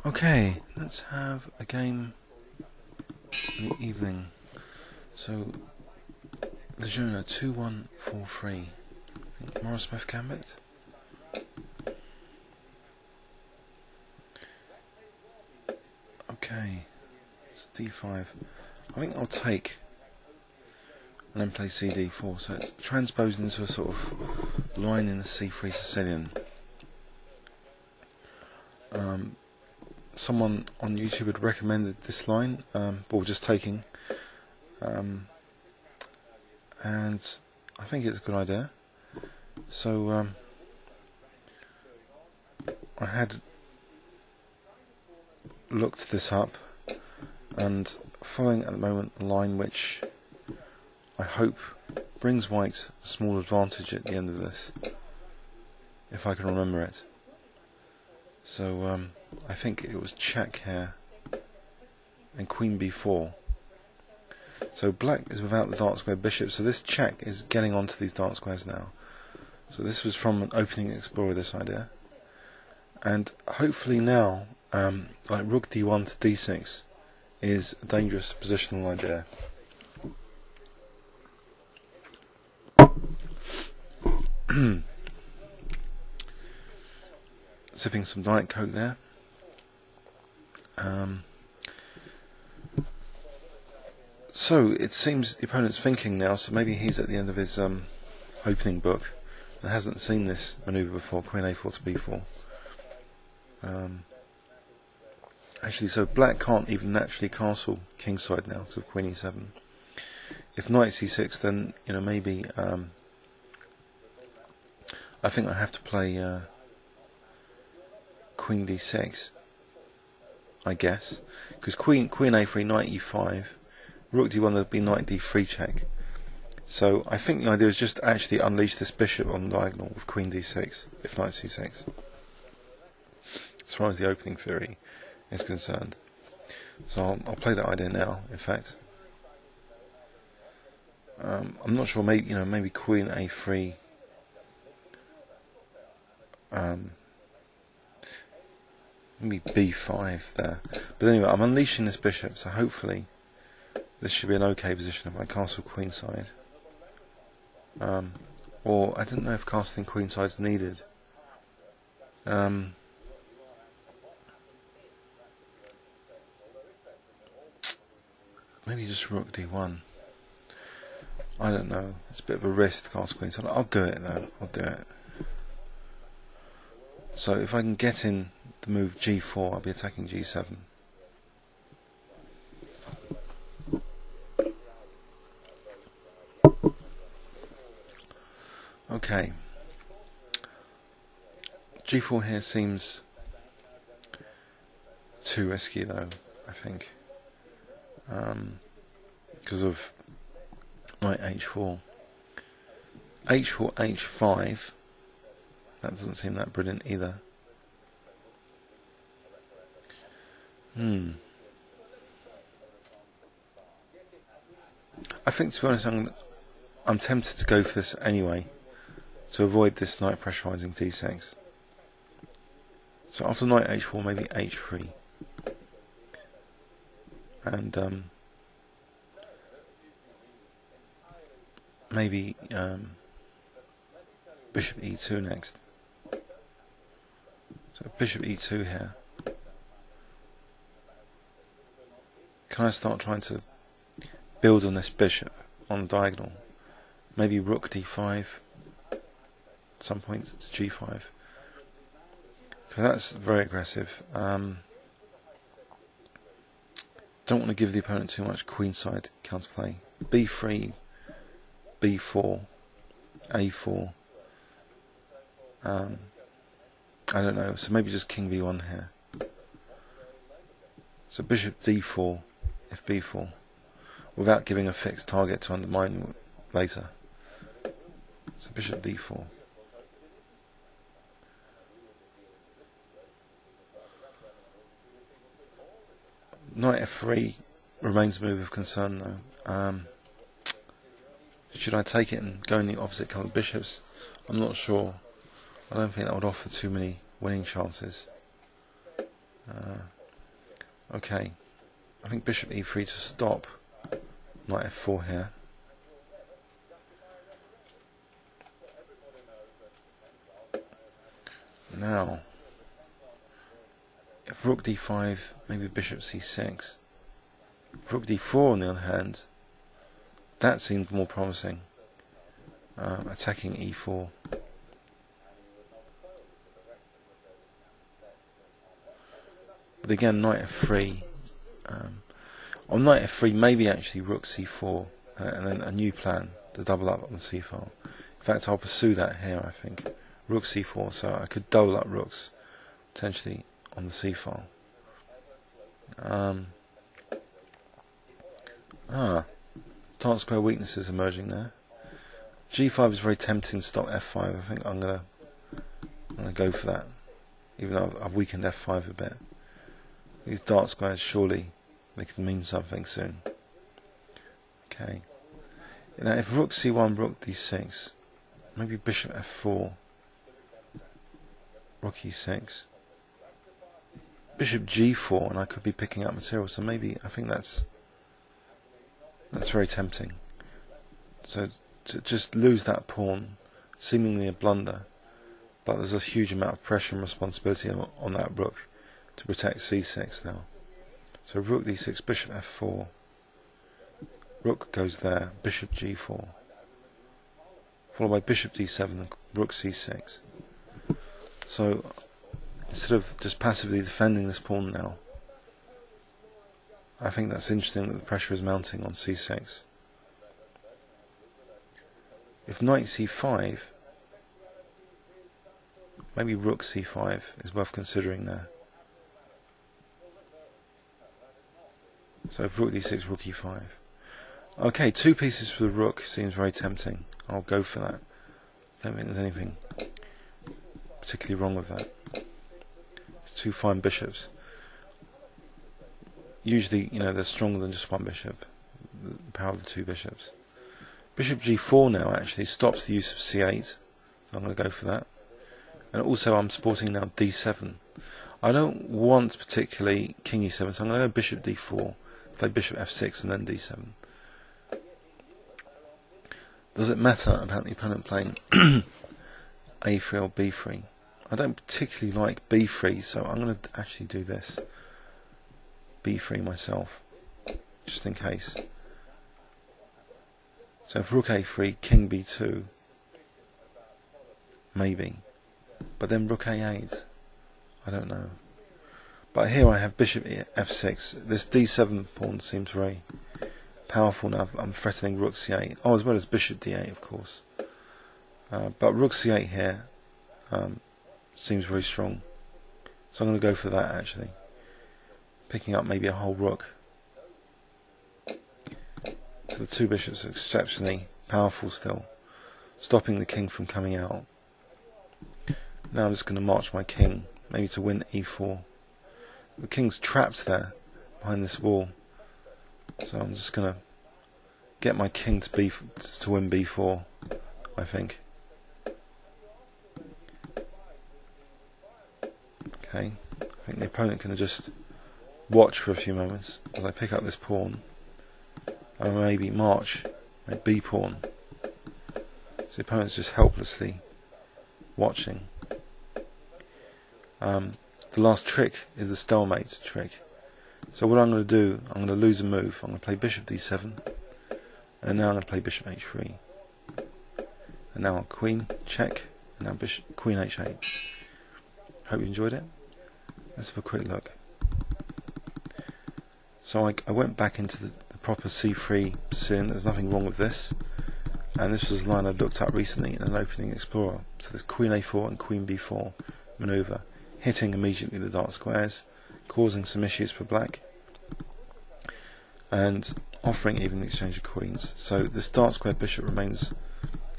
Okay, let's have a game in the evening. So, Leijona 2-1-4-3. Smith-Morra gambit. Okay, it's D5. I think I'll take and then play CD4. So it's transposed into a sort of line in the C3 Sicilian. Someone on YouTube had recommended this line, or just taking, and I think it's a good idea. So I had looked this up, and following at the moment a line which I hope brings white a small advantage at the end of this, if I can remember it. So I think it was check here and Queen B4. So black is without the dark square bishop, so this check is getting onto these dark squares now. So this was from an opening explorer, this idea, and hopefully now like rook d1 to d6 is a dangerous positional idea. Sipping some Diet Coke there. So it seems the opponent's thinking now, so maybe he's at the end of his opening book and hasn't seen this manoeuvre before, Queen A4 to B4. Actually, so black can't even naturally castle kingside now because of Queen E7. If Knight C6, then maybe I think I have to play Queen D6, I guess, because Queen A3, Knight E5, Rook D1, there'd be Knight D3 check. So I think the idea is just actually unleash this bishop on the diagonal with Queen D6 if Knight C6, as far as the opening theory is concerned. So I'll play that idea now. In fact, I'm not sure. Maybe Queen A3. Maybe B5 there. But anyway, I'm unleashing this bishop, so hopefully this should be an okay position if I castle queenside. Or I don't know if castling queenside is needed. Maybe just rook d1. I don't know. It's a bit of a risk to cast queenside. I'll do it though. I'll do it. So if I can get in the move g4, I'll be attacking g7. Okay. g4 here seems too risky though, I think. Because of knight h4. h4, h5. That doesn't seem that brilliant either. I think, to be honest, I'm tempted to go for this anyway, to avoid this knight pressurizing d6. So after knight h4, maybe h3. And maybe bishop e2 next. So bishop e2 here. Can I start trying to build on this bishop on the diagonal? Maybe rook d5 at some point to g5. Okay, that's very aggressive. Don't want to give the opponent too much queenside counterplay. b3, b4, a4. I don't know. So maybe just king b1 here. So bishop d4 if b4, without giving a fixed target to undermine later. So bishop d4. Knight f3 remains a move of concern though. Should I take it and go in the opposite coloured bishops? I'm not sure. I don't think that would offer too many winning chances. Okay, I think bishop e3 to stop knight f4 here. Now, if rook d5, maybe bishop c6. Rook d4 on the other hand, that seemed more promising. Attacking e4. But again, knight f3. On knight f3, maybe actually rook c4, and then a new plan to double up on the c file. In fact, I'll pursue that here, I think. Rook c4, so I could double up rooks, potentially, on the c file. Dark square weaknesses emerging there. g5 is very tempting to stop f5. I think I'm gonna go for that, even though I've weakened f5 a bit. These dark squares, surely they could mean something soon. Okay. Now, if rook c1, rook d6, maybe bishop f4, rook e6, bishop g4, and I could be picking up material. So maybe I think that's very tempting. So to just lose that pawn, seemingly a blunder, but there's a huge amount of pressure and responsibility on that rook to protect c6 now. So rook d6, bishop f4, rook goes there, bishop g4, followed by bishop d7 and rook c6. So instead of just passively defending this pawn now, I think that's interesting that the pressure is mounting on c6. If knight c5, maybe rook c5 is worth considering there. So if rook d6, rook e5. Okay, 2 pieces for the rook seems very tempting. I'll go for that. I don't think there's anything particularly wrong with that. It's 2 fine bishops. Usually, they're stronger than just one bishop. The power of the 2 bishops. Bishop g4 now actually stops the use of c8. So I'm going to go for that. And also I'm supporting now d7. I don't want particularly king e7, so I'm going to go bishop d4, play bishop f6 and then d7. Does it matter about the opponent playing a3 or b3? I don't particularly like b3, so I'm going to actually do this. b3 myself, just in case. So if rook a3, king b2, maybe. But then rook a8, I don't know. But here I have bishop f6. This d7 pawn seems very powerful now. I'm threatening rook c8. Oh, as well as bishop d8, of course. But rook c8 here seems very strong. So I'm going to go for that actually. Picking up maybe a whole rook. So the 2 bishops are exceptionally powerful still, stopping the king from coming out. Now I'm just going to march my king, maybe to win e4. The king's trapped there behind this wall, so I'm just going to get my king to win b4, I think. Okay, I think the opponent can just watch for a few moments as I pick up this pawn and maybe march my b pawn. So the opponent's just helplessly watching. The last trick is the stalemate trick. So what I'm going to do, I'm going to lose a move. I'm going to play bishop d7, and now I'm going to play bishop h3, and now queen check, and now bishop queen h8. Hope you enjoyed it. Let's have a quick look. So I went back into the proper c3 Sicilian. There's nothing wrong with this, and this was a line I looked up recently in an opening explorer. So there's queen a4 and queen b4 maneuver, hitting immediately the dark squares, causing some issues for black, and offering even the exchange of queens. So this dark square bishop remains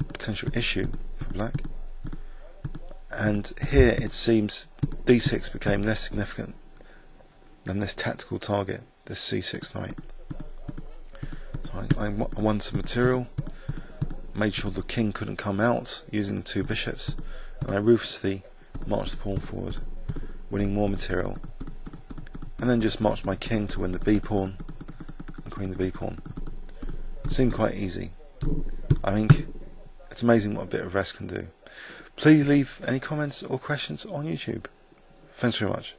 a potential issue for black, and here it seems d6 became less significant than this tactical target, this c6 knight. So I won some material, made sure the king couldn't come out using the 2 bishops, and I ruthlessly marched the pawn forward, winning more material and then just march my king to win the b pawn and queen the b pawn. Seemed quite easy. I think it's amazing what a bit of rest can do. Please leave any comments or questions on YouTube. Thanks very much.